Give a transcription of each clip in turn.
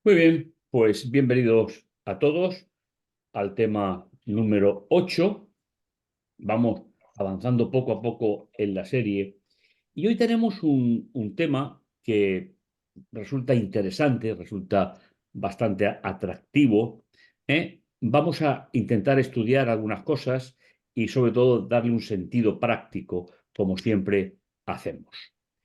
Muy bien, pues bienvenidos a todos al tema número 8. Vamos avanzando poco a poco en la serie y hoy tenemos un tema que resulta interesante, resulta bastante atractivo. Vamos a intentar estudiar algunas cosas y sobre todo darle un sentido práctico, como siempre hacemos.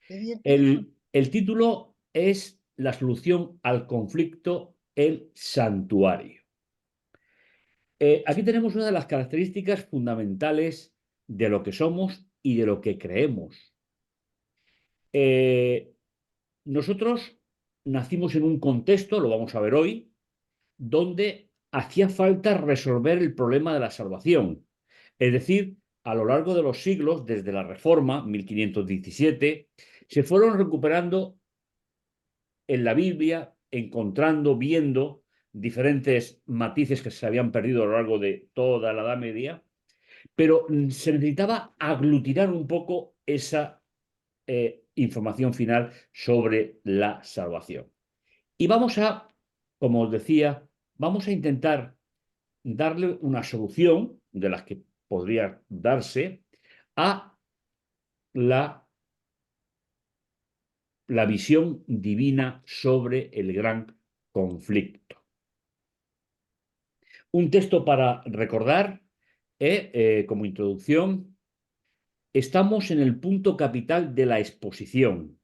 El título es La solución al conflicto, el santuario. Aquí tenemos una de las características fundamentales de lo que somos y de lo que creemos. Eh, Nosotros nacimos en un contexto, lo vamos a ver hoy, donde hacía falta resolver el problema de la salvación. Es decir, a lo largo de los siglos, desde la Reforma, 1517, se fueron recuperando en la Biblia, encontrando, viendo diferentes matices que se habían perdido a lo largo de toda la Edad Media, pero se necesitaba aglutinar un poco esa información final sobre la salvación. Y vamos a, como os decía, vamos a intentar darle una solución de las que podría darse a la, la visión divina sobre el gran conflicto. Un texto para recordar, como introducción, estamos en el punto capital de la exposición,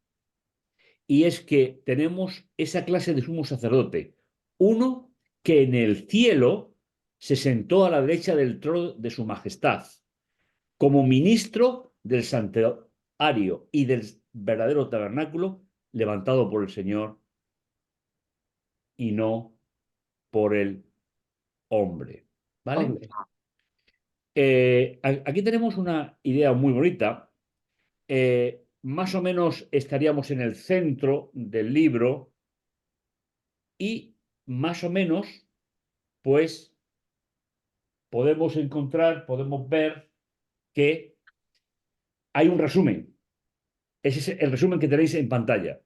y es que tenemos esa clase de sumo sacerdote, uno que en el cielo se sentó a la derecha del trono de su majestad, como ministro del santuario y del verdadero tabernáculo levantado por el Señor y no por el hombre. ¿Vale? Hombre, Aquí tenemos una idea muy bonita. Más o menos estaríamos en el centro del libro y más o menos, pues, podemos ver que hay un resumen. Ese es el resumen que tenéis en pantalla.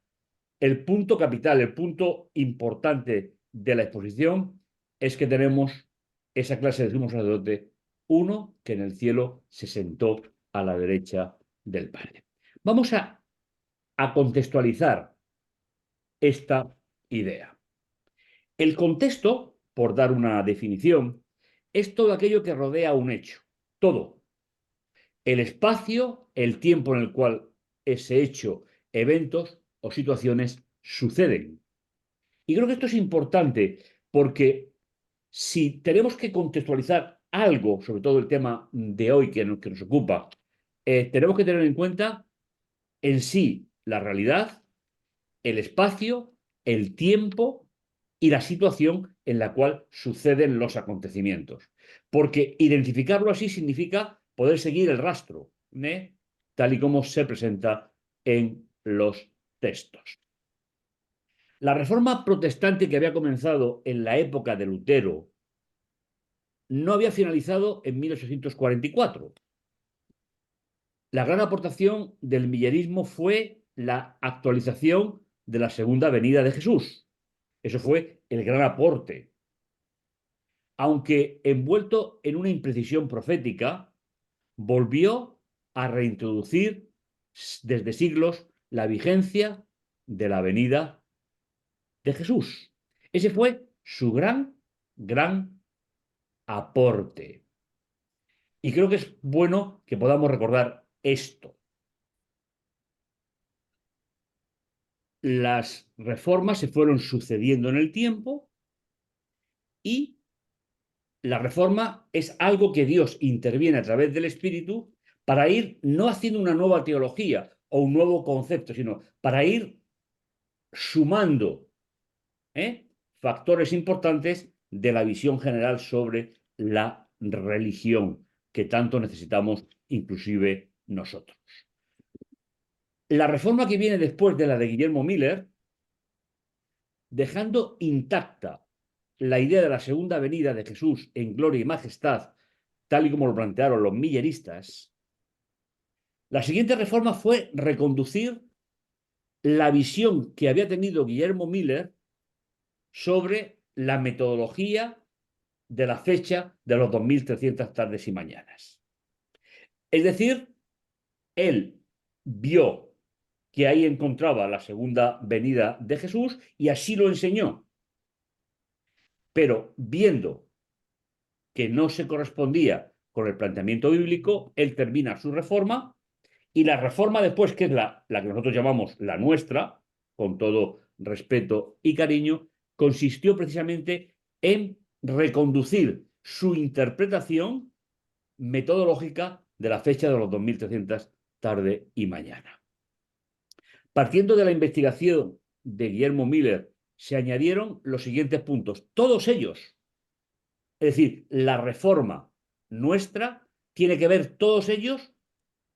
El punto capital, el punto importante de la exposición es que tenemos esa clase de sumo sacerdote, uno que en el cielo se sentó a la derecha del Padre. Vamos a contextualizar esta idea. El contexto, por dar una definición, es todo aquello que rodea un hecho. Todo. El espacio, el tiempo en el cual ese hecho, eventos o situaciones suceden. Y creo que esto es importante porque si tenemos que contextualizar algo, sobre todo el tema de hoy que nos ocupa, tenemos que tener en cuenta en sí la realidad, el espacio, el tiempo y la situación en la cual suceden los acontecimientos. Porque identificarlo así significa poder seguir el rastro, tal y como se presenta en los textos. La reforma protestante que había comenzado en la época de Lutero no había finalizado en 1844. La gran aportación del millerismo fue la actualización de la segunda venida de Jesús. Eso fue el gran aporte. Aunque envuelto en una imprecisión profética, volvió a reintroducir desde siglos la vigencia de la venida de Jesús. Ese fue su gran aporte. Y creo que es bueno que podamos recordar esto. Las reformas se fueron sucediendo en el tiempo y la reforma es algo que Dios interviene a través del Espíritu para ir no haciendo una nueva teología o un nuevo concepto, sino para ir sumando factores importantes de la visión general sobre la religión que tanto necesitamos inclusive nosotros. La reforma que viene después de la de Guillermo Miller, dejando intacta la idea de la segunda venida de Jesús en gloria y majestad, tal y como lo plantearon los milleristas, la siguiente reforma fue reconducir la visión que había tenido Guillermo Miller sobre la metodología de la fecha de los 2300 tardes y mañanas. Es decir, él vio que ahí encontraba la segunda venida de Jesús y así lo enseñó. Pero viendo que no se correspondía con el planteamiento bíblico, él termina su reforma y la reforma después, que es la que nosotros llamamos la nuestra, con todo respeto y cariño, consistió precisamente en reconducir su interpretación metodológica de la fecha de los 2300 tarde y mañana. Partiendo de la investigación de Guillermo Miller, se añadieron los siguientes puntos, todos ellos. Es decir, la reforma nuestra tiene que ver todos ellos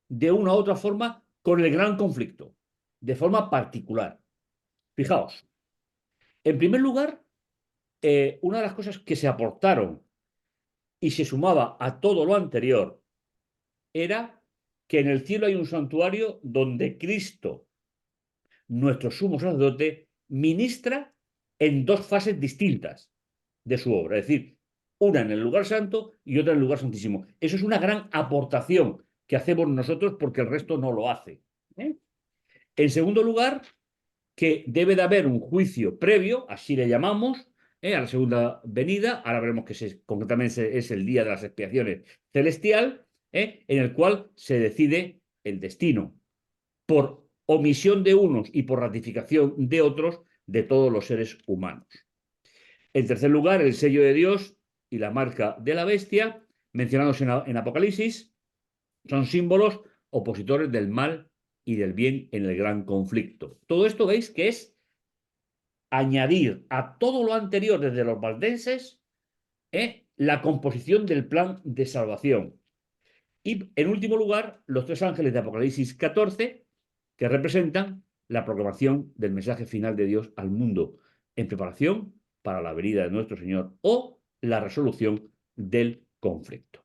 de una u otra forma con el gran conflicto, de forma particular. Fijaos, en primer lugar, una de las cosas que se aportaron y se sumaba a todo lo anterior era que en el cielo hay un santuario donde Cristo, nuestro sumo sacerdote, ministra en dos fases distintas de su obra, es decir, una en el lugar santo y otra en el lugar santísimo. Eso es una gran aportación que hacemos nosotros porque el resto no lo hace. En segundo lugar, que debe de haber un juicio previo, así le llamamos, a la segunda venida. Ahora veremos que concretamente es el día de las expiaciones celestial, en el cual se decide el destino por omisión de unos y por ratificación de otros de todos los seres humanos. En tercer lugar, el sello de Dios y la marca de la bestia, mencionados en Apocalipsis, son símbolos opositores del mal y del bien en el gran conflicto. Todo esto veis que es añadir a todo lo anterior desde los valdenses la composición del plan de salvación. Y en último lugar, los tres ángeles de Apocalipsis 14, que representan la proclamación del mensaje final de Dios al mundo en preparación para la venida de nuestro Señor o la resolución del conflicto.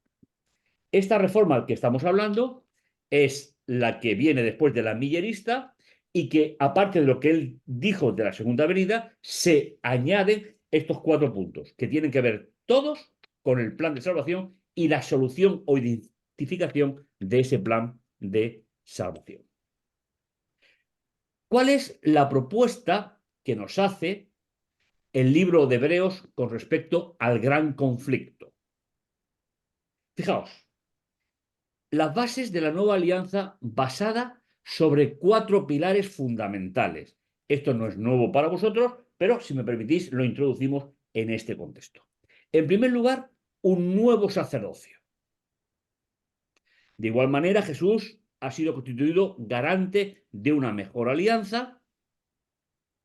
Esta reforma que estamos hablando es la que viene después de la millerista y que, aparte de lo que él dijo de la segunda venida, se añaden estos 4 puntos que tienen que ver todos con el plan de salvación y la solución o identificación de ese plan de salvación. ¿Cuál es la propuesta que nos hace el libro de Hebreos con respecto al gran conflicto? Fijaos, las bases de la nueva alianza basada sobre 4 pilares fundamentales. Esto no es nuevo para vosotros, pero si me permitís lo introducimos en este contexto. En primer lugar, un nuevo sacerdocio. De igual manera, Jesús ha sido constituido garante de una mejor alianza.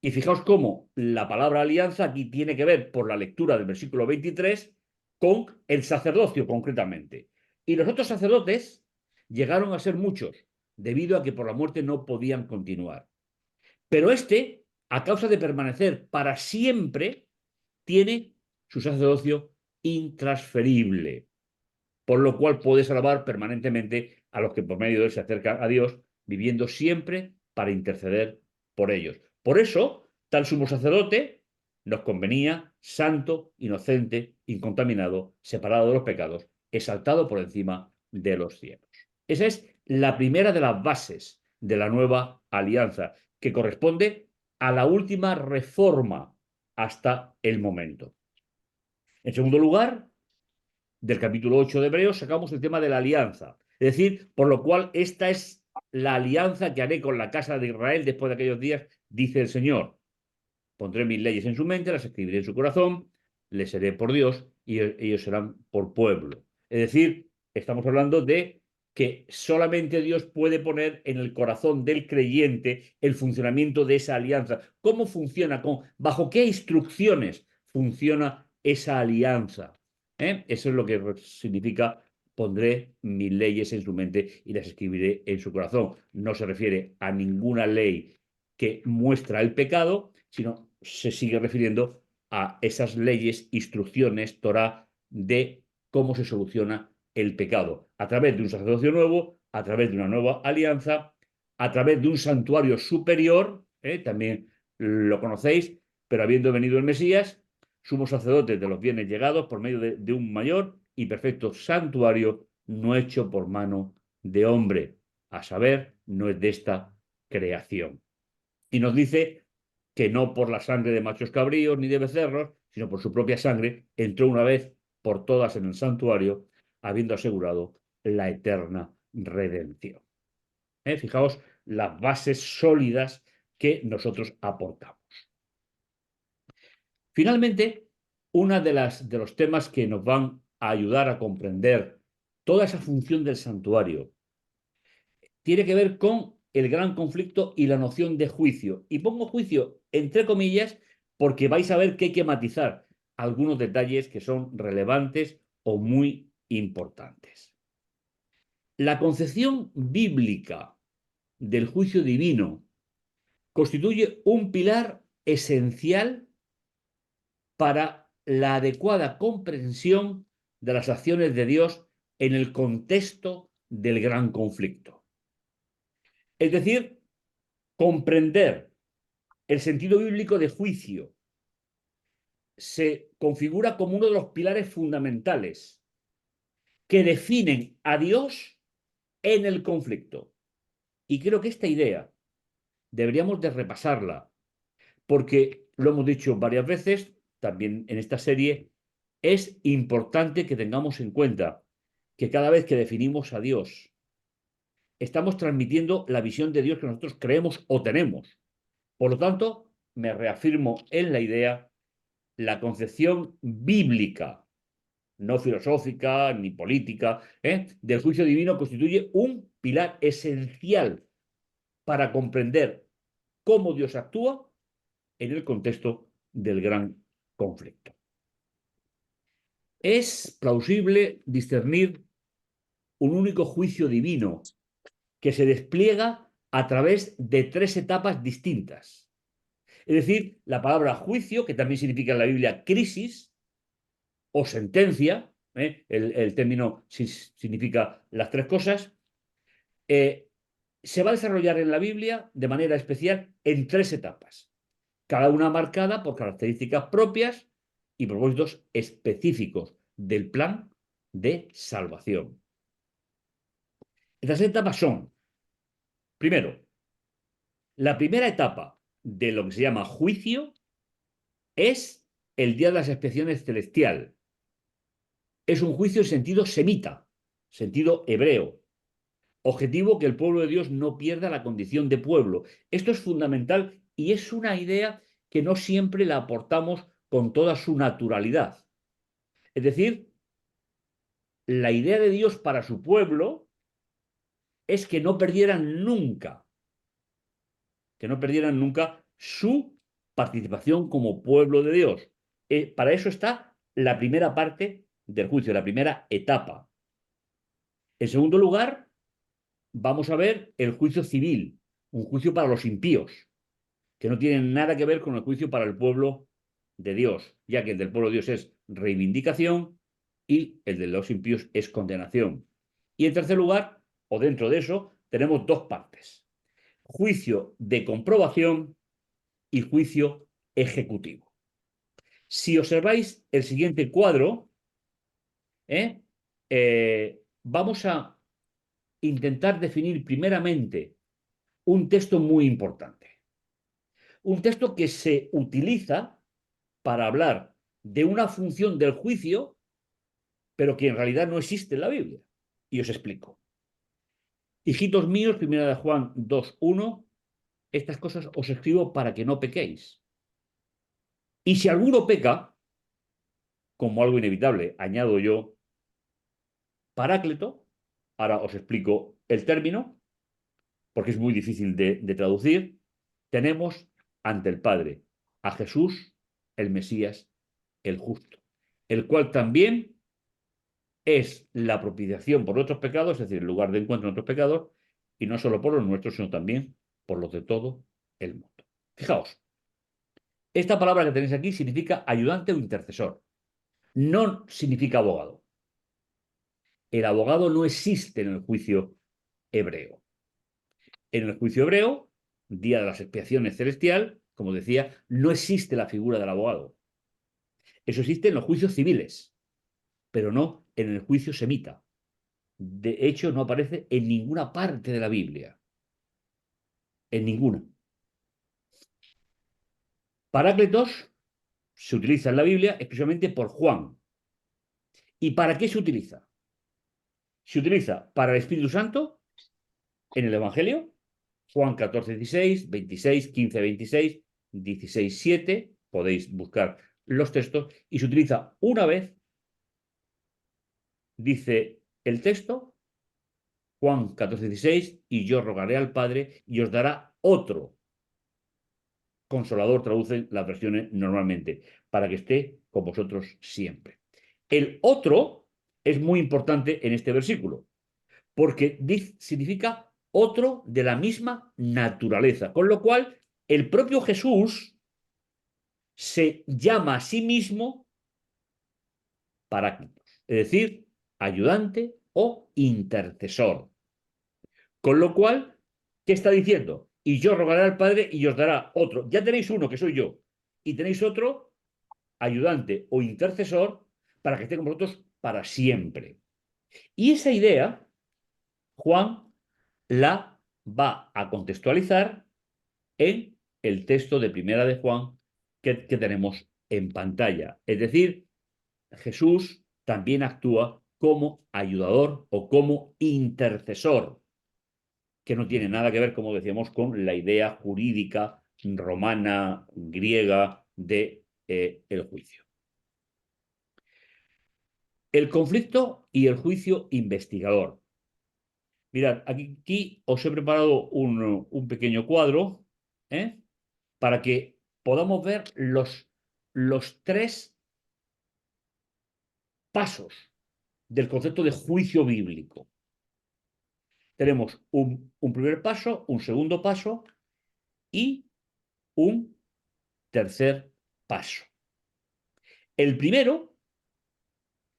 Y fijaos cómo la palabra alianza aquí tiene que ver, por la lectura del versículo 23, con el sacerdocio concretamente. Y los otros sacerdotes llegaron a ser muchos, debido a que por la muerte no podían continuar. Pero este, a causa de permanecer para siempre, tiene su sacerdocio intransferible, por lo cual puede salvar permanentemente a los que por medio de él se acercan a Dios, viviendo siempre para interceder por ellos. Por eso, tal sumo sacerdote nos convenía santo, inocente, incontaminado, separado de los pecados, exaltado por encima de los cielos. Esa es la primera de las bases de la nueva alianza, que corresponde a la última reforma hasta el momento. En segundo lugar, del capítulo 8 de Hebreos sacamos el tema de la alianza. Es decir, por lo cual esta es la alianza que haré con la casa de Israel después de aquellos días, dice el Señor. Pondré mis leyes en su mente, las escribiré en su corazón, les seré por Dios y ellos serán por pueblo. Es decir, estamos hablando de que solamente Dios puede poner en el corazón del creyente el funcionamiento de esa alianza. ¿Cómo funciona? ¿Bajo qué instrucciones funciona esa alianza? Eso es lo que significa pondré mis leyes en su mente y las escribiré en su corazón. No se refiere a ninguna ley que muestra el pecado, sino se sigue refiriendo a esas leyes, instrucciones, Torah, de cómo se soluciona el pecado, a través de un sacerdocio nuevo, a través de una nueva alianza, a través de un santuario superior, también lo conocéis, Pero habiendo venido el Mesías, somos sacerdotes de los bienes llegados por medio de un mayor y perfecto santuario no hecho por mano de hombre, a saber, no es de esta creación. Y nos dice que no por la sangre de machos cabríos ni de becerros, sino por su propia sangre, entró una vez por todas en el santuario, habiendo asegurado la eterna redención. Fijaos las bases sólidas que nosotros aportamos. Finalmente, uno de los temas que nos van a ayudar a comprender toda esa función del santuario tiene que ver con el gran conflicto y la noción de juicio. Y pongo juicio entre comillas porque vais a ver que hay que matizar algunos detalles que son relevantes o muy importantes. La concepción bíblica del juicio divino constituye un pilar esencial para la adecuada comprensión de las acciones de Dios en el contexto del gran conflicto. Es decir, comprender el sentido bíblico de juicio se configura como uno de los pilares fundamentales que definen a Dios en el conflicto. Y creo que esta idea deberíamos de repasarla, porque lo hemos dicho varias veces, también en esta serie, es importante que tengamos en cuenta que cada vez que definimos a Dios, estamos transmitiendo la visión de Dios que nosotros creemos o tenemos. Por lo tanto, me reafirmo en la idea, la concepción bíblica, no filosófica ni política, del juicio divino constituye un pilar esencial para comprender cómo Dios actúa en el contexto del gran conflicto. Es plausible discernir un único juicio divino que se despliega a través de tres etapas distintas. Es decir, la palabra juicio, que también significa en la Biblia crisis o sentencia, el término significa las tres cosas, se va a desarrollar en la Biblia de manera especial en tres etapas, cada una marcada por características propias y propósitos específicos del plan de salvación. Estas etapas son, primero, la primera etapa de lo que se llama juicio es el día de las expiaciones celestial. Es un juicio en sentido semita, sentido hebreo. Objetivo que el pueblo de Dios no pierda la condición de pueblo. Esto es fundamental y es una idea que no siempre la aportamos con toda su naturalidad. Es decir, la idea de Dios para su pueblo es que no perdieran nunca su participación como pueblo de Dios. Para eso está la primera parte del juicio, la primera etapa. En segundo lugar, vamos a ver el juicio civil, un juicio para los impíos, que no tiene nada que ver con el juicio para el pueblo de Dios, ya que el del pueblo de Dios es reivindicación y el de los impíos es condenación. Y en tercer lugar, o dentro de eso, tenemos dos partes: juicio de comprobación y juicio ejecutivo. Si observáis el siguiente cuadro, vamos a intentar definir primeramente un texto muy importante. Un texto que se utiliza para hablar de una función del juicio, pero que en realidad no existe en la Biblia. Y os explico. Hijitos míos, 1 de Juan 2:1, estas cosas os escribo para que no pequéis. Y si alguno peca, como algo inevitable, añado yo, Paráclito, ahora os explico el término, porque es muy difícil de traducir, tenemos ante el Padre a Jesús, el Mesías, el justo, el cual también es la propiciación por nuestros pecados, es decir, el lugar de encuentro de nuestros pecados, y no solo por los nuestros, sino también por los de todo el mundo. Fijaos, esta palabra que tenéis aquí significa ayudante o intercesor, no significa abogado. El abogado no existe en el juicio hebreo. En el juicio hebreo, día de las expiaciones celestial, como decía, no existe la figura del abogado. Eso existe en los juicios civiles, pero no en el juicio semita. De hecho, no aparece en ninguna parte de la Biblia. En ninguna. Parácletos se utiliza en la Biblia exclusivamente por Juan. ¿Y para qué se utiliza? Se utiliza para el Espíritu Santo en el Evangelio, Juan 14, 16, 26, 15, 26, 16, 7, podéis buscar los textos, y se utiliza una vez, dice el texto, Juan 14, 16, y yo rogaré al Padre y os dará otro consolador, traducen las versiones normalmente, para que esté con vosotros siempre. El otro es muy importante en este versículo, porque significa otro de la misma naturaleza, con lo cual el propio Jesús se llama a sí mismo Paráclitos, es decir, ayudante o intercesor. Con lo cual, ¿qué está diciendo? Y yo rogaré al Padre y os dará otro. Ya tenéis uno, que soy yo, y tenéis otro, ayudante o intercesor, para que esté con vosotros para siempre. Y esa idea, Juan la va a contextualizar en el texto de Primera de Juan que tenemos en pantalla. Es decir, Jesús también actúa como ayudador o como intercesor, que no tiene nada que ver, como decíamos, con la idea jurídica romana, griega de el juicio. El conflicto y el juicio investigador. Mirad, aquí os he preparado un pequeño cuadro para que podamos ver los tres pasos del concepto de juicio bíblico. Tenemos un primer paso, un segundo paso y un tercer paso. El primero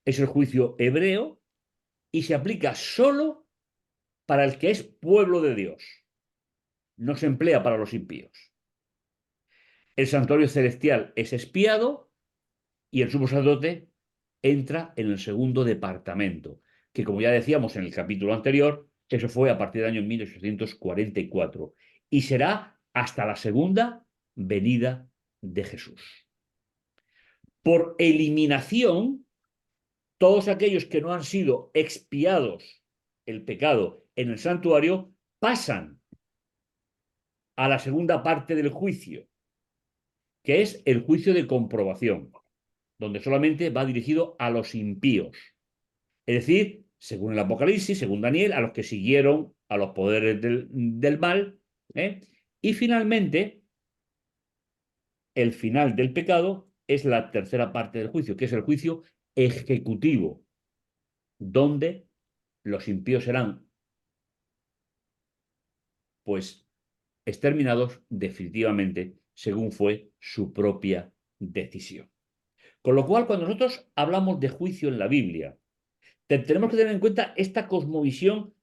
es el juicio hebreo y se aplica solo para el que es pueblo de Dios. No se emplea para los impíos. El santuario celestial es expiado y el sumo sacerdote entra en el segundo departamento, que como ya decíamos en el capítulo anterior, eso fue a partir del año 1844 y será hasta la segunda venida de Jesús. Por eliminación, todos aquellos que no han sido expiados el pecado en el santuario pasan a la segunda parte del juicio, que es el juicio de comprobación, donde solamente va dirigido a los impíos. Es decir, según el Apocalipsis, según Daniel, a los que siguieron a los poderes del mal. Y finalmente, el final del pecado es la tercera parte del juicio, que es el juicio ejecutivo, donde los impíos serán pues exterminados definitivamente según fue su propia decisión. Con lo cual, cuando nosotros hablamos de juicio en la Biblia, tenemos que tener en cuenta esta cosmovisión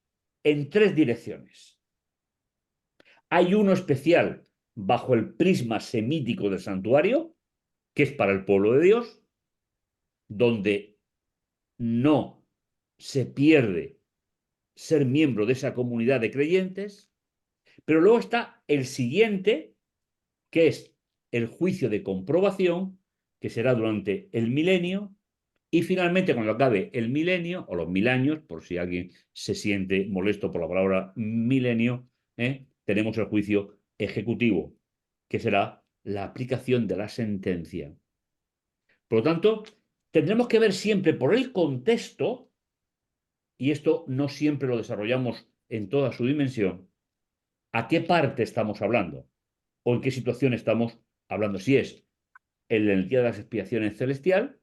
en tres direcciones. Hay uno especial bajo el prisma semítico del santuario, que es para el pueblo de Dios, donde no se pierde ser miembro de esa comunidad de creyentes, pero luego está el siguiente, que es el juicio de comprobación, que será durante el milenio, y finalmente, cuando acabe el milenio, o los 1000 años, por si alguien se siente molesto por la palabra milenio, tenemos el juicio ejecutivo, que será la aplicación de la sentencia. Por lo tanto, tendremos que ver siempre por el contexto, y esto no siempre lo desarrollamos en toda su dimensión, a qué parte estamos hablando o en qué situación estamos hablando. Si es en el día de las expiaciones celestial,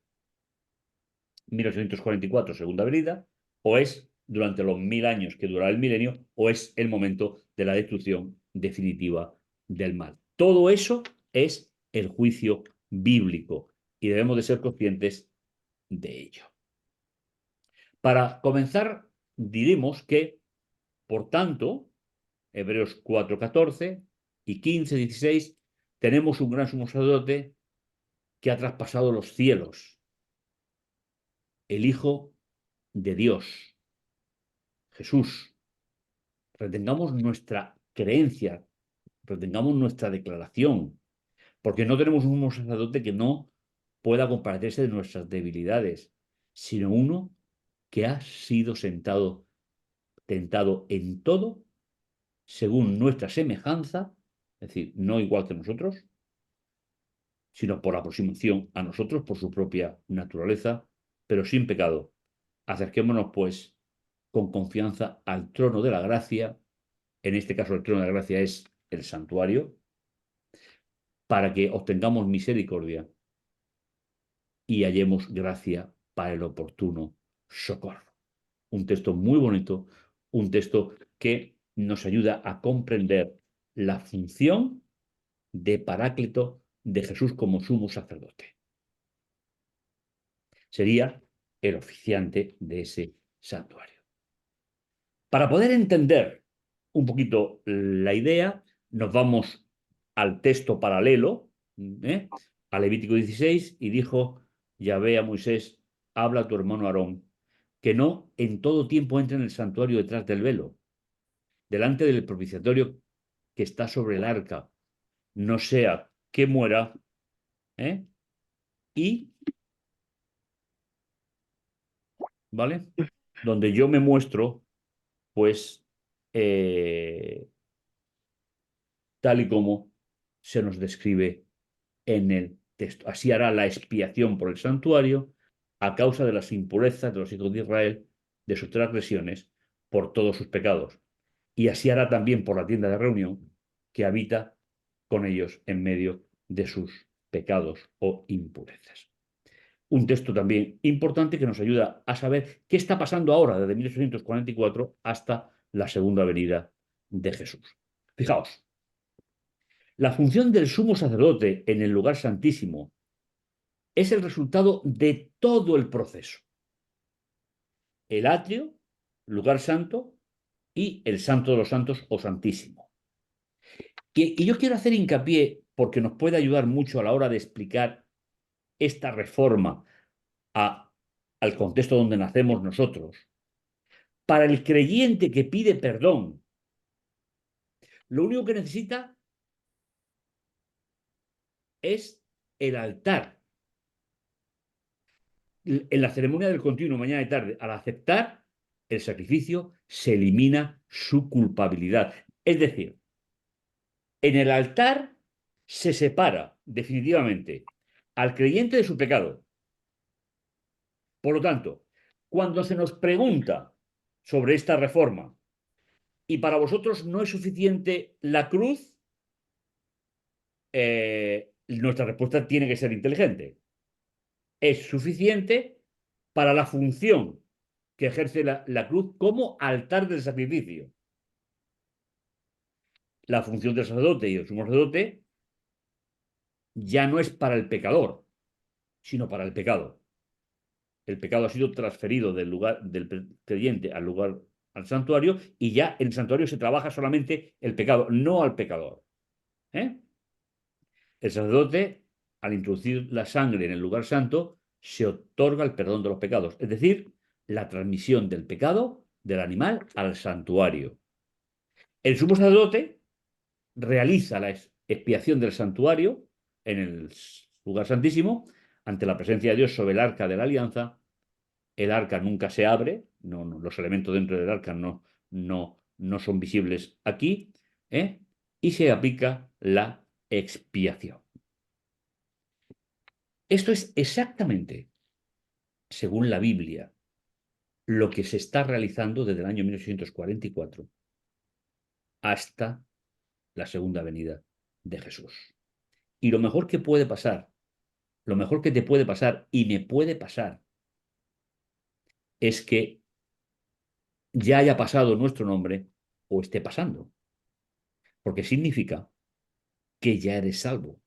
1844, segunda venida, o es durante los 1000 años que durará el milenio, o es el momento de la destrucción definitiva del mal. Todo eso es el juicio bíblico y debemos de ser conscientes de ello. Para comenzar, diremos que, por tanto, Hebreos 4:14 y 15:16 tenemos un gran sumo sacerdote que ha traspasado los cielos, el Hijo de Dios, Jesús. Retengamos nuestra creencia, retengamos nuestra declaración, porque no tenemos un sumo sacerdote que no pueda compadecerse de nuestras debilidades, sino uno que ha sido tentado en todo, según nuestra semejanza, es decir, no igual que nosotros, sino por aproximación a nosotros, por su propia naturaleza, pero sin pecado. Acerquémonos, pues, con confianza al trono de la gracia. En este caso, el trono de la gracia es el santuario, para que obtengamos misericordia y hallemos gracia para el oportuno socorro. Un texto muy bonito, un texto que nos ayuda a comprender la función de Paráclito de Jesús como sumo sacerdote. Sería el oficiante de ese santuario. Para poder entender un poquito la idea, nos vamos al texto paralelo, a Levítico 16, y dijo Yahvé a Moisés, habla a tu hermano Aarón, que no en todo tiempo entre en el santuario detrás del velo, delante del propiciatorio que está sobre el arca, no sea que muera, ¿eh? Y, ¿vale? Donde yo me muestro, pues, tal y como se nos describe en el texto. Así hará la expiación por el santuario a causa de las impurezas de los hijos de Israel, de sus transgresiones, por todos sus pecados. Y así hará también por la tienda de reunión que habita con ellos en medio de sus pecados o impurezas. Un texto también importante que nos ayuda a saber qué está pasando ahora desde 1844 hasta la segunda venida de Jesús. Fijaos, la función del sumo sacerdote en el lugar santísimo es el resultado de todo el proceso. El atrio, lugar santo, y el santo de los santos o santísimo. Y yo quiero hacer hincapié, porque nos puede ayudar mucho a la hora de explicar esta reforma al contexto donde nacemos nosotros. Para el creyente que pide perdón, lo único que necesita es el altar. En la ceremonia del continuo, mañana y tarde, al aceptar el sacrificio, se elimina su culpabilidad. Es decir, en el altar se separa definitivamente al creyente de su pecado. Por lo tanto, cuando se nos pregunta sobre esta reforma y para vosotros no es suficiente la cruz, nuestra respuesta tiene que ser inteligente. Es suficiente para la función que ejerce la cruz como altar del sacrificio. La función del sacerdote y del sumo sacerdote ya no es para el pecador, sino para el pecado. El pecado ha sido transferido del lugar del creyente al lugar al santuario y ya en el santuario se trabaja solamente el pecado, no al pecador. ¿Eh? El sacerdote, al introducir la sangre en el lugar santo, se otorga el perdón de los pecados, es decir, la transmisión del pecado del animal al santuario. El sumo sacerdote realiza la expiación del santuario en el lugar santísimo ante la presencia de Dios sobre el arca de la alianza. El arca nunca se abre, los elementos dentro del arca no son visibles aquí, ¿eh? Y se aplica la expiación. Esto es exactamente, según la Biblia, lo que se está realizando desde el año 1844 hasta la segunda venida de Jesús. Y lo mejor que puede pasar, lo mejor que te puede pasar y me puede pasar, es que ya haya pasado nuestro nombre o esté pasando, porque significa que ya eres salvo.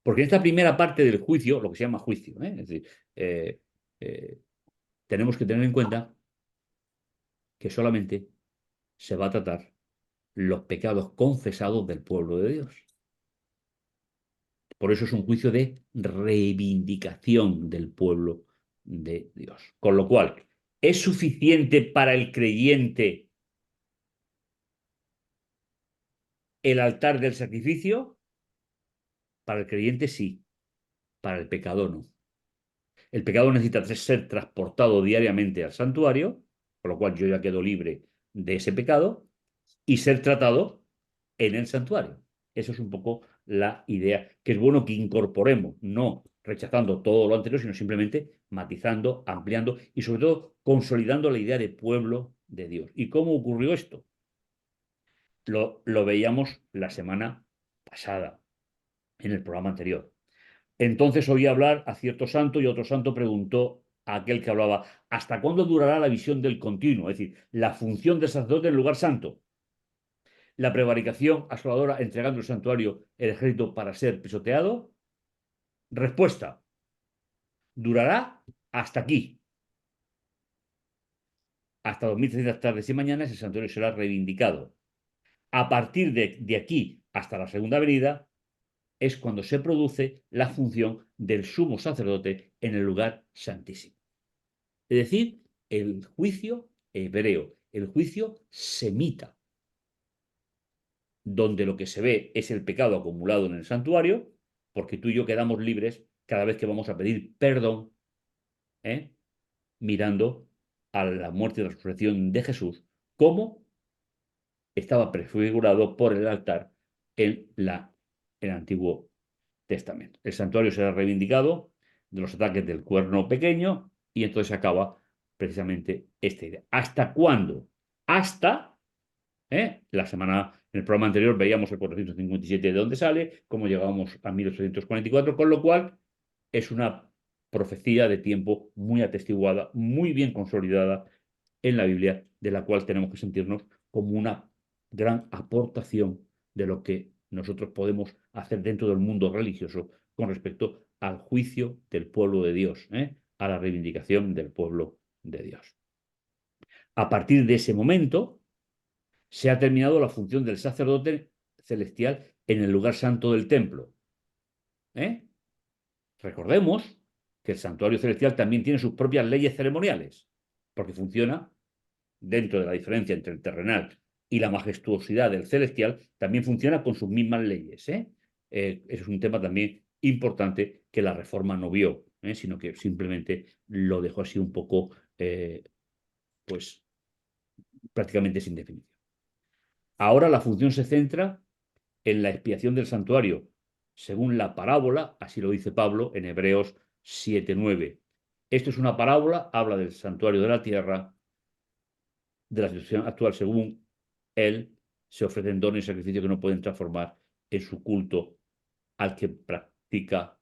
Porque en esta primera parte del juicio, lo que se llama juicio, es decir, eh, eh, tenemos que tener en cuenta que solamente se va a tratar los pecados confesados del pueblo de Dios. Por eso es un juicio de reivindicación del pueblo de Dios. Con lo cual, ¿es suficiente para el creyente el altar del sacrificio? Para el creyente sí, para el pecador no. El pecado necesita ser transportado diariamente al santuario, con lo cual yo ya quedo libre de ese pecado, y ser tratado en el santuario. Eso es un poco la idea, que es bueno que incorporemos, no rechazando todo lo anterior, sino simplemente matizando, ampliando y sobre todo consolidando la idea de pueblo de Dios. ¿Y cómo ocurrió esto? Lo veíamos la semana pasada, en el programa anterior. Entonces oí hablar a cierto santo y otro santo preguntó a aquel que hablaba, ¿hasta cuándo durará la visión del continuo? Es decir, la función del sacerdote en el lugar santo. La prevaricación asoladora entregando el santuario el ejército para ser pisoteado. Respuesta, durará hasta aquí. Hasta 2300 tardes y mañanas el santuario será reivindicado. A partir de aquí hasta la segunda venida es cuando se produce la función del sumo sacerdote en el lugar santísimo. Es decir, el juicio hebreo, el juicio semita, donde lo que se ve es el pecado acumulado en el santuario, porque tú y yo quedamos libres cada vez que vamos a pedir perdón, ¿eh? Mirando a la muerte y resurrección de Jesús, como estaba prefigurado por el altar en el Antiguo Testamento. El santuario será reivindicado de los ataques del cuerno pequeño y entonces acaba precisamente esta idea. ¿Hasta cuándo? Hasta la semana, en el programa anterior veíamos el 457 de dónde sale, cómo llegábamos a 1844, con lo cual es una profecía de tiempo muy atestiguada, muy bien consolidada en la Biblia, de la cual tenemos que sentirnos como una gran aportación de lo que nosotros podemos hacer dentro del mundo religioso con respecto al juicio del pueblo de Dios, a la reivindicación del pueblo de Dios. A partir de ese momento se ha terminado la función del sacerdote celestial en el lugar santo del templo. Recordemos que el santuario celestial también tiene sus propias leyes ceremoniales, porque funciona dentro de la diferencia entre el terrenal y la majestuosidad del celestial, también funciona con sus mismas leyes. Eso es un tema también importante que la reforma no vio, sino que simplemente lo dejó así un poco, pues prácticamente sin definición. Ahora la función se centra en la expiación del santuario, según la parábola, así lo dice Pablo en Hebreos 7:9. Esto es una parábola, habla del santuario de la tierra, de la situación actual según él, se ofrecen dones y sacrificios que no pueden transformar en su culto al que practica,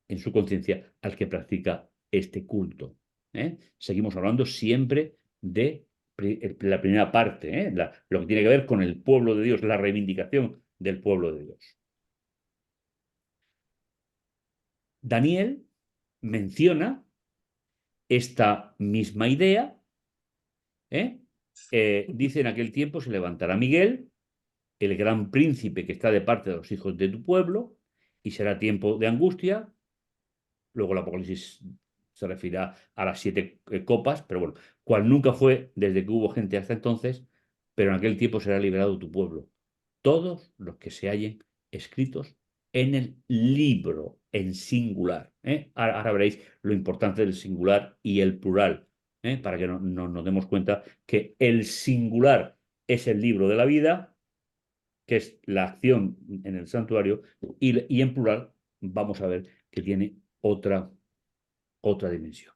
en su conciencia, al que practica este culto. Seguimos hablando siempre de la primera parte, lo que tiene que ver con el pueblo de Dios, la reivindicación del pueblo de Dios. Daniel menciona esta misma idea. Dice: en aquel tiempo se levantará Miguel, el gran príncipe que está de parte de los hijos de tu pueblo, y será tiempo de angustia. Luego el Apocalipsis se refiere a las 7 copas, pero bueno, cual nunca fue desde que hubo gente hasta entonces, pero en aquel tiempo será liberado tu pueblo. Todos los que se hallen escritos en el libro, en singular. Ahora veréis lo importante del singular y el plural, para que nos demos cuenta que el singular es el libro de la vida, que es la acción en el santuario, y en plural vamos a ver que tiene otra dimensión.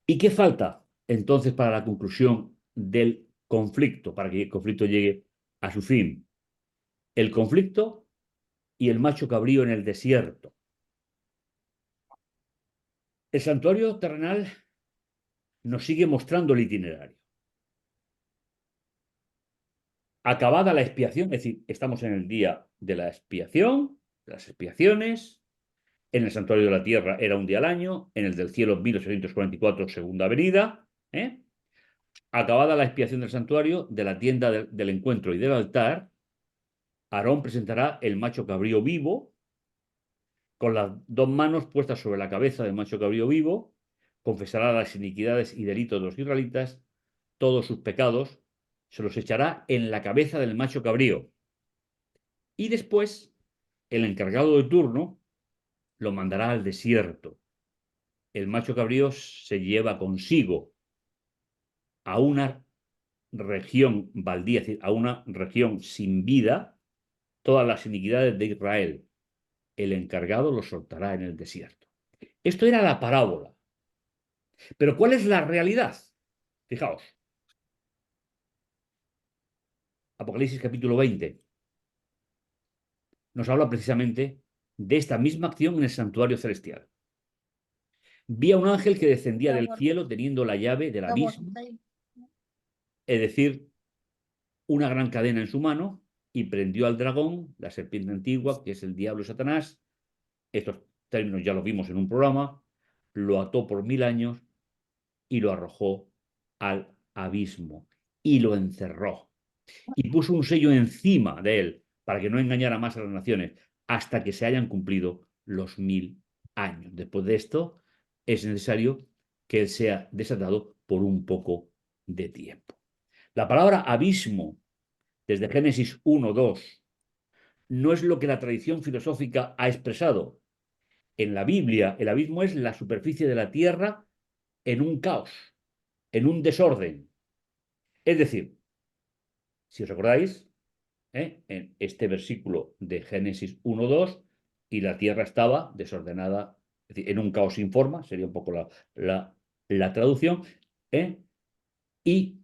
¿Y qué falta entonces para la conclusión del conflicto, para que el conflicto llegue a su fin? El conflicto y el macho cabrío en el desierto. El santuario terrenal nos sigue mostrando el itinerario. Acabada la expiación, es decir, estamos en el día de la expiación, de las expiaciones. En el santuario de la tierra era un día al año, en el del cielo 1844, segunda venida. Acabada la expiación del santuario, de la tienda del encuentro y del altar, Aarón presentará el macho cabrío vivo, con las dos manos puestas sobre la cabeza del macho cabrío vivo, confesará las iniquidades y delitos de los israelitas, todos sus pecados, se los echará en la cabeza del macho cabrío. Y después, el encargado de turno lo mandará al desierto. El macho cabrío se lleva consigo a una región baldía, es decir, a una región sin vida, todas las iniquidades de Israel. El encargado lo soltará en el desierto. Esto era la parábola. Pero ¿cuál es la realidad? Fijaos, Apocalipsis capítulo 20 nos habla precisamente de esta misma acción en el santuario celestial. Vi a un ángel que descendía del cielo teniendo la llave del abismo, es decir, una gran cadena en su mano, y prendió al dragón, la serpiente antigua, que es el diablo y Satanás. Estos términos ya los vimos en un programa. Lo ató por 1000 años y lo arrojó al abismo y lo encerró. Y puso un sello encima de él para que no engañara más a las naciones hasta que se hayan cumplido los 1000 años. Después de esto, es necesario que él sea desatado por un poco de tiempo. La palabra abismo, desde Génesis 1:2, no es lo que la tradición filosófica ha expresado. En la Biblia, el abismo es la superficie de la tierra en un caos, en un desorden. Es decir, si os acordáis, en este versículo de Génesis 1:2, y la tierra estaba desordenada, es decir, en un caos sin forma, sería un poco la traducción, y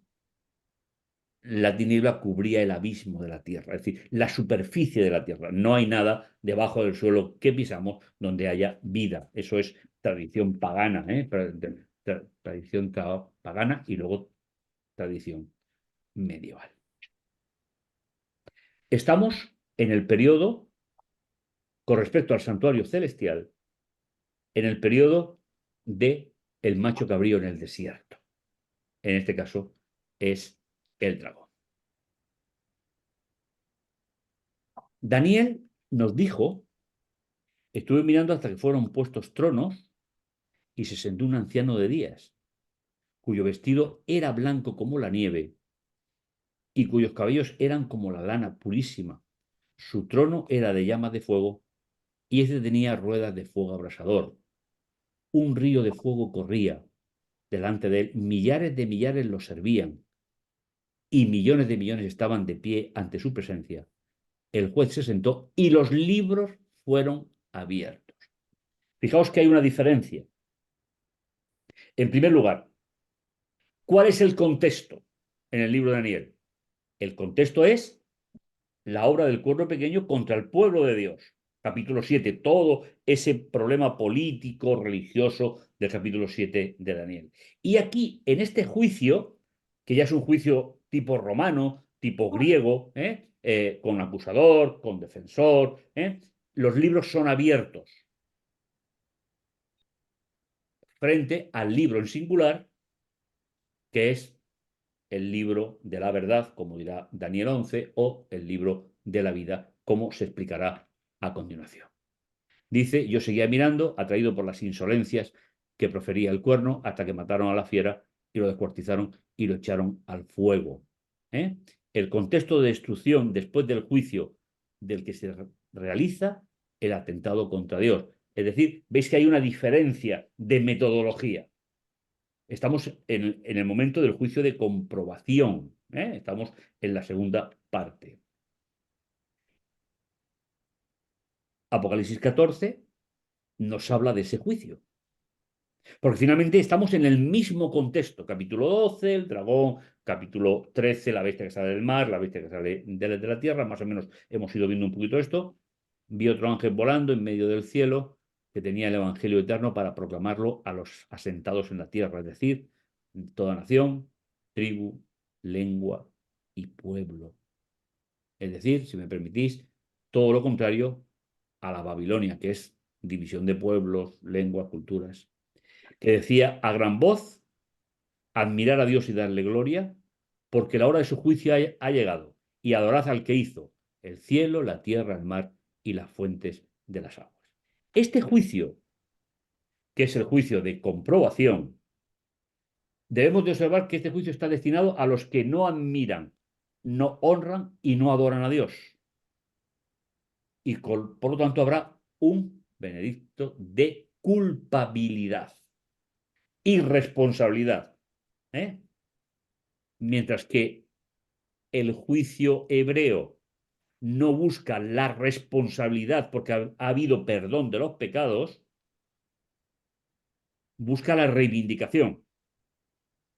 la tiniebla cubría el abismo de la tierra, es decir, la superficie de la tierra. No hay nada debajo del suelo que pisamos donde haya vida. Eso es tradición pagana, tradición pagana y luego tradición medieval. Estamos en el periodo, con respecto al santuario celestial, en el periodo de el macho cabrío en el desierto. En este caso es el dragón. Daniel nos dijo, estuve mirando hasta que fueron puestos tronos y se sentó un anciano de días, cuyo vestido era blanco como la nieve y cuyos cabellos eran como la lana purísima. Su trono era de llamas de fuego y este tenía ruedas de fuego abrasador. Un río de fuego corría delante de él, millares de millares lo servían y millones de millones estaban de pie ante su presencia. El juez se sentó y los libros fueron abiertos. Fijaos que hay una diferencia. En primer lugar, ¿cuál es el contexto en el libro de Daniel? El contexto es la obra del cuerno pequeño contra el pueblo de Dios. Capítulo 7, todo ese problema político, religioso del capítulo 7 de Daniel. Y aquí, en este juicio, que ya es un juicio tipo romano, tipo griego, con acusador, con defensor, los libros son abiertos frente al libro en singular, que es el libro de la verdad, como dirá Daniel 11, o el libro de la vida, como se explicará a continuación. Dice, yo seguía mirando, atraído por las insolencias que profería el cuerno, hasta que mataron a la fiera y lo descuartizaron y lo echaron al fuego. El contexto de destrucción después del juicio del que se realiza el atentado contra Dios. Es decir, veis que hay una diferencia de metodología. Estamos en el momento del juicio de comprobación. Estamos en la segunda parte. Apocalipsis 14 nos habla de ese juicio. Porque finalmente estamos en el mismo contexto. Capítulo 12, el dragón. Capítulo 13, la bestia que sale del mar, la bestia que sale de la tierra. Más o menos hemos ido viendo un poquito esto. Vi otro ángel volando en medio del cielo que tenía el evangelio eterno para proclamarlo a los asentados en la tierra, es decir, toda nación, tribu, lengua y pueblo. Es decir, si me permitís, todo lo contrario a la Babilonia, que es división de pueblos, lenguas, culturas, que decía a gran voz, admirar a Dios y darle gloria, porque la hora de su juicio ha llegado, y adorad al que hizo, el cielo, la tierra, el mar y las fuentes de las aguas. Este juicio, que es el juicio de comprobación, debemos de observar que este juicio está destinado a los que no admiran, no honran y no adoran a Dios. Y por lo tanto habrá un veredicto de culpabilidad y responsabilidad. ¿Eh? Mientras que el juicio hebreo no busca la responsabilidad porque ha habido perdón de los pecados, busca la reivindicación.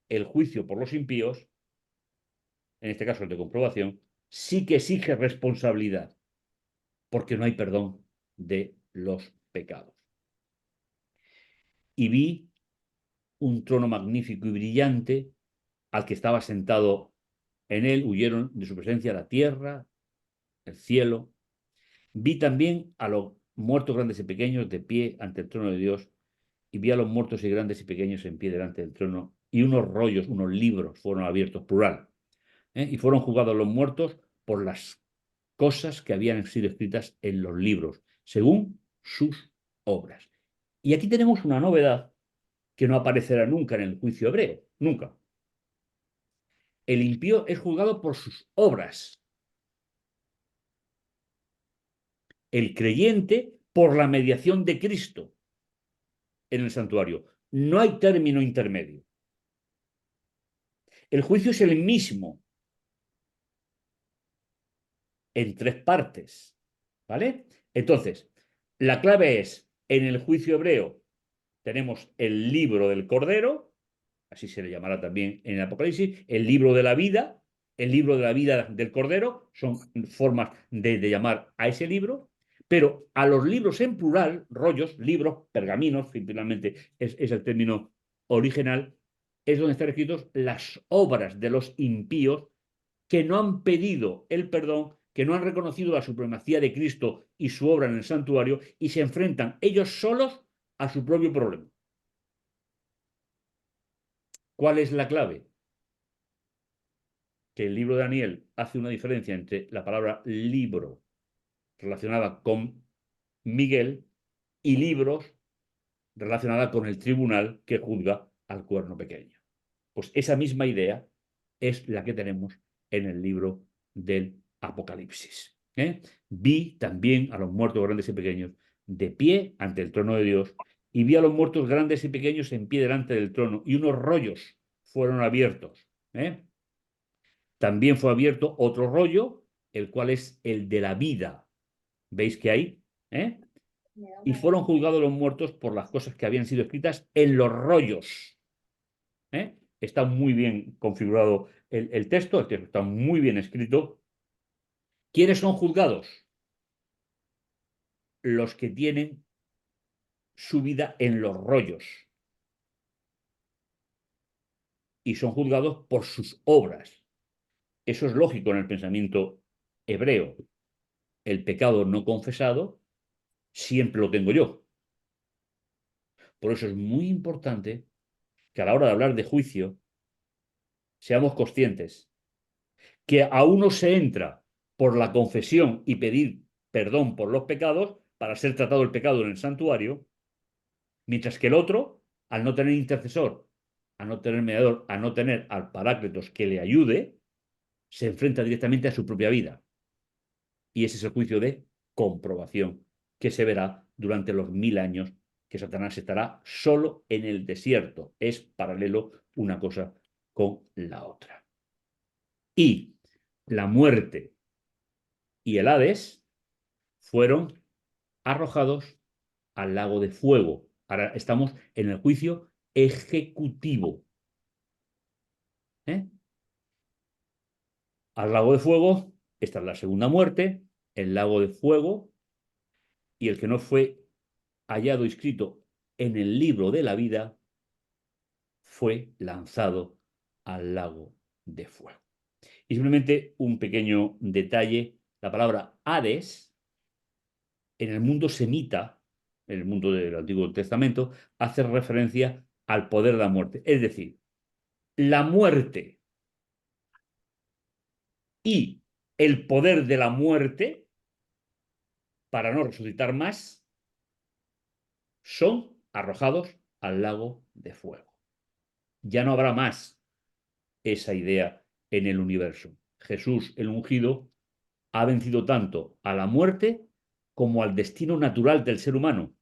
El juicio por los impíos, en este caso el de comprobación, sí que exige responsabilidad porque no hay perdón de los pecados. Y vi un trono magnífico y brillante al que estaba sentado en él, huyeron de su presencia la tierra, el cielo. Vi también a los muertos grandes y pequeños de pie ante el trono de Dios, y vi a los muertos y grandes y pequeños en pie delante del trono, y unos rollos, unos libros fueron abiertos, plural, y fueron juzgados los muertos por las cosas que habían sido escritas en los libros, según sus obras. Y aquí tenemos una novedad que no aparecerá nunca en el juicio hebreo, nunca. El impío es juzgado por sus obras, el creyente por la mediación de Cristo en el santuario. No hay término intermedio. El juicio es el mismo en tres partes, ¿vale? Entonces, la clave es, en el juicio hebreo tenemos el libro del Cordero, así se le llamará también en el Apocalipsis, el libro de la vida, el libro de la vida del Cordero, son formas de llamar a ese libro, pero a los libros en plural, rollos, libros, pergaminos, que finalmente es el término original, es donde están escritos las obras de los impíos que no han pedido el perdón, que no han reconocido la supremacía de Cristo y su obra en el santuario y se enfrentan ellos solos a su propio problema. ¿Cuál es la clave? Que el libro de Daniel hace una diferencia entre la palabra libro relacionada con Miguel y libros relacionada con el tribunal que juzga al cuerno pequeño. Pues esa misma idea es la que tenemos en el libro del Apocalipsis. Vi también a los muertos grandes y pequeños de pie ante el trono de Dios, y vi a los muertos grandes y pequeños en pie delante del trono, y unos rollos fueron abiertos. También fue abierto otro rollo, el cual es el de la vida. ¿Veis que hay? Y fueron juzgados los muertos por las cosas que habían sido escritas en los rollos. Está muy bien configurado el texto está muy bien escrito. ¿Quiénes son juzgados? Los que tienen su vida en los rollos. Y son juzgados por sus obras. Eso es lógico en el pensamiento hebreo. El pecado no confesado siempre lo tengo yo. Por eso es muy importante que a la hora de hablar de juicio seamos conscientes que a uno se entra por la confesión y pedir perdón por los pecados para ser tratado el pecado en el santuario, mientras que el otro, al no tener intercesor, a no tener mediador, a no tener al Paráclitos que le ayude, se enfrenta directamente a su propia vida. Y ese es el juicio de comprobación que se verá durante los 1000 años que Satanás estará solo en el desierto. Es paralelo una cosa con la otra. Y la muerte y el Hades fueron arrojados al lago de fuego. Ahora estamos en el juicio ejecutivo. ¿Eh? Al lago de fuego, esta es la segunda muerte, el lago de fuego, y el que no fue hallado inscrito en el libro de la vida fue lanzado al lago de fuego. Y simplemente un pequeño detalle, la palabra Hades, en el mundo semita, en el mundo del Antiguo Testamento, hace referencia al poder de la muerte. Es decir, la muerte y el poder de la muerte para no resucitar más, son arrojados al lago de fuego. Ya no habrá más esa idea en el universo. Jesús, el ungido, ha vencido tanto a la muerte como al destino natural del ser humano,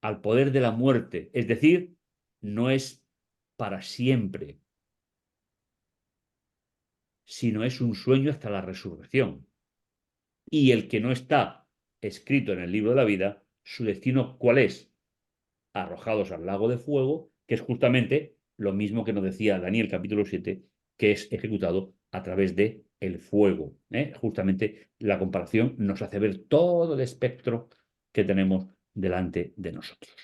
al poder de la muerte. Es decir, no es para siempre, sino es un sueño hasta la resurrección. Y el que no está escrito en el libro de la vida, su destino, ¿cuál es? Arrojados al lago de fuego, que es justamente lo mismo que nos decía Daniel capítulo 7, que es ejecutado a través de el fuego. Justamente la comparación nos hace ver todo el espectro que tenemos delante de nosotros.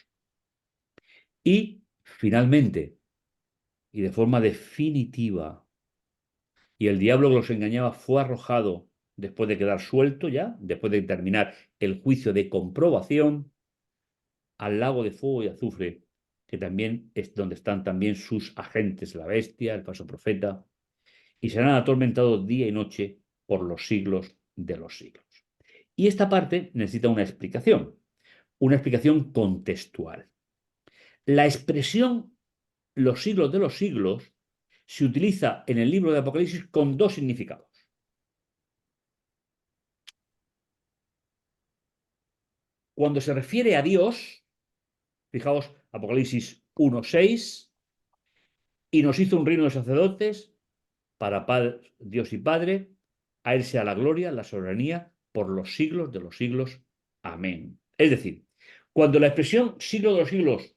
Y finalmente, y de forma definitiva, y el diablo que los engañaba fue arrojado después de quedar suelto ya, después de terminar el juicio de comprobación, al lago de fuego y azufre, que también es donde están también sus agentes, la bestia, el falso profeta, y serán atormentados día y noche por los siglos de los siglos. Y esta parte necesita una explicación contextual. La expresión los siglos de los siglos se utiliza en el libro de Apocalipsis con dos significados. Cuando se refiere a Dios, fijaos, Apocalipsis 1:6, y nos hizo un reino de sacerdotes para Dios y Padre, a Él sea la gloria, la soberanía, por los siglos de los siglos. Amén. Es decir, cuando la expresión siglo de los siglos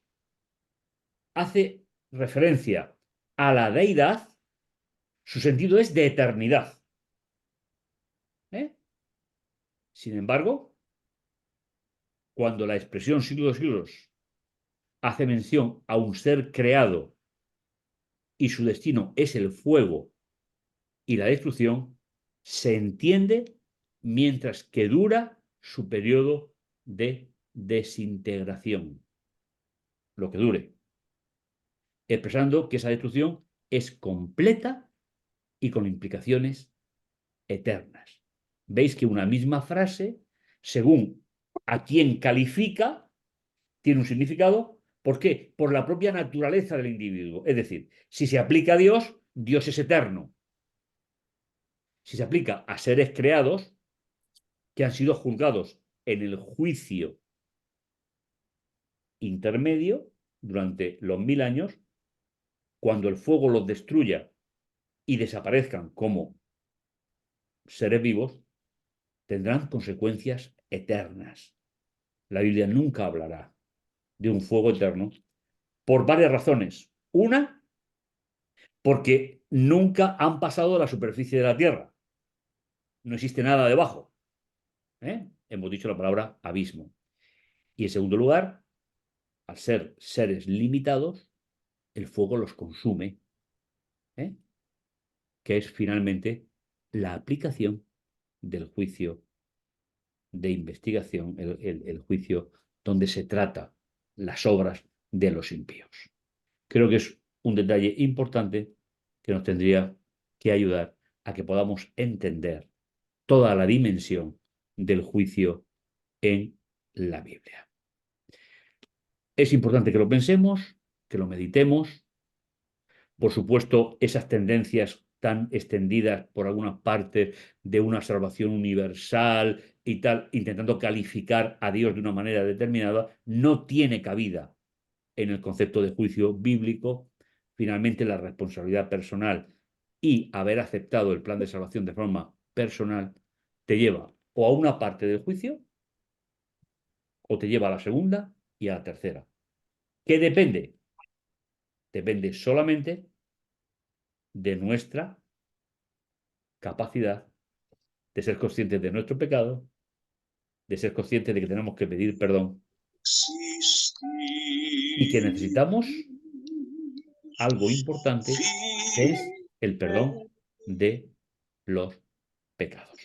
hace referencia a la deidad, su sentido es de eternidad. Sin embargo, cuando la expresión siglo de los siglos hace mención a un ser creado y su destino es el fuego y la destrucción, se entiende mientras que dura su periodo de desintegración, lo que dure, expresando que esa destrucción es completa y con implicaciones eternas. Veis que una misma frase, según a quien califica, tiene un significado. ¿Por qué? Por la propia naturaleza del individuo. Es decir, si se aplica a Dios, Dios es eterno. Si se aplica a seres creados que han sido juzgados en el juicio intermedio durante los 1000 años, cuando el fuego los destruya y desaparezcan como seres vivos, tendrán consecuencias eternas. La Biblia nunca hablará de un fuego eterno por varias razones. Una, porque nunca han pasado a la superficie de la tierra. No existe nada debajo. Hemos dicho la palabra abismo. Y en segundo lugar, al ser seres limitados, el fuego los consume, que es finalmente la aplicación del juicio de investigación, el juicio donde se trata las obras de los impíos. Creo que es un detalle importante que nos tendría que ayudar a que podamos entender toda la dimensión del juicio en la Biblia. Es importante que lo pensemos, que lo meditemos. Por supuesto, esas tendencias tan extendidas por algunas partes de una salvación universal y tal, intentando calificar a Dios de una manera determinada, no tiene cabida en el concepto de juicio bíblico. Finalmente, la responsabilidad personal y haber aceptado el plan de salvación de forma personal te lleva o a una parte del juicio o te lleva a la segunda y a la tercera. ¿Qué depende? Depende solamente de nuestra capacidad de ser conscientes de nuestro pecado, de ser conscientes de que tenemos que pedir perdón y que necesitamos algo importante, que es el perdón de los pecados.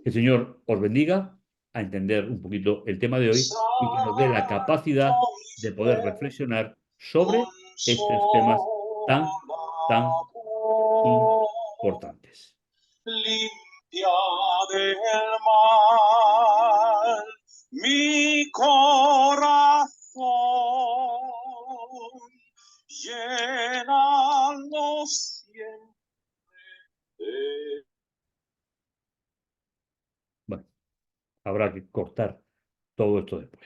Que el Señor os bendiga a entender un poquito el tema de hoy y que nos dé la capacidad de poder reflexionar sobre estos temas tan importantes. Mi corazón llénalo siempre. Bueno, habrá que cortar todo esto después.